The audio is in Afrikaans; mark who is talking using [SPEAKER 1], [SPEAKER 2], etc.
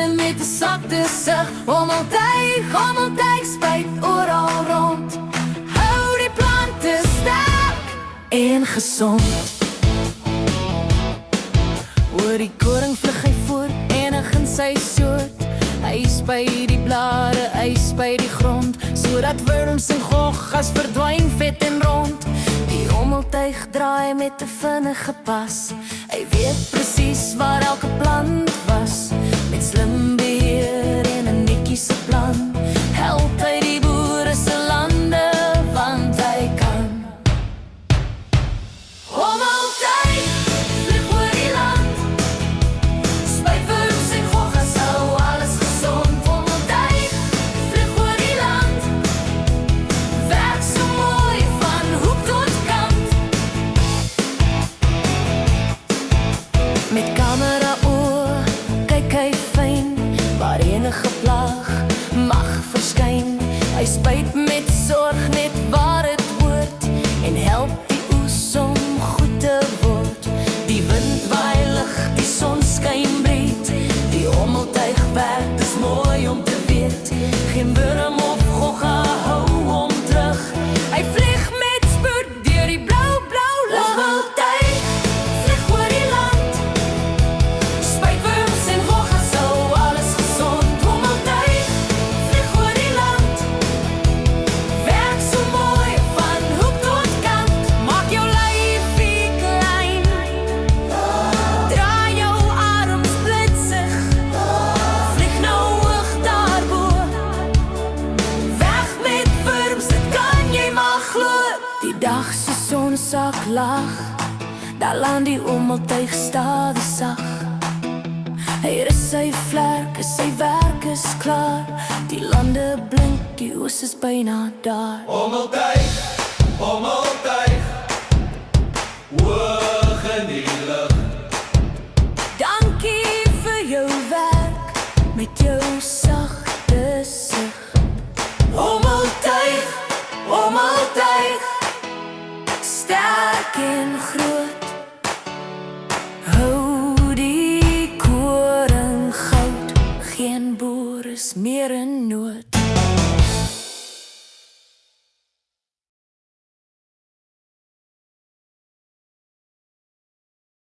[SPEAKER 1] hande met 'n sakte sig. Hommeltuig spuit oral rond. Hou die plante sterk en gesond. Oor die koring vlug hy voort, enig in sy soort. Hy spuit die blare, hy spuit die grond, sodat wurms en goggas verdwyn vet en rond. Die hommeltuig draai met 'n vinnige pas. Hy weet presies waar elke plant was. Met slim beheer en 'n netjiese plan help hy die boere se lande, want hy kan. Hommeltuig vlieg oor die land, spuit wurms en goggas, hou alles gesond. Hommeltuig vlieg oor die land, werk so mooi van hoek tot kant. Met camera oor kyk hy fyn waar enige plaag mag verskyn. Hy spuit met sorg net waar het hoort en help die oes om goed te word. Die wind waai lig, die son skyn breed. Die hommeltuig werk, dis mooi om te weet. Geen wurm of gogga hou hom terug. Hy vlieg met spoed deur die blou lug. Hommeltuig vlieg oor die land, spuit wurms en goggas, hou alles gesond. Hommeltuig vlieg oor die land, werk so mooi van hoek tot kant. Maak jou lyfie klein, draai jou arms blitsig, vlieg nou hoog daarbo. Weg met wurms, dit kan jy maar glo. Die dag se son sak laag, daar land die hommeltuig stadig sag. Hy rus sy vlerke, sy werk is klaar. Die lande blink, die oes is byna daar.
[SPEAKER 2] Hommeltuig, hommeltuig, hoog in die lug.
[SPEAKER 1] Dankie vir jou werk, met jou sagte sig. Hommeltuig, hommeltuig, sterk en groot. Hou die koring goud, geen boer is meer in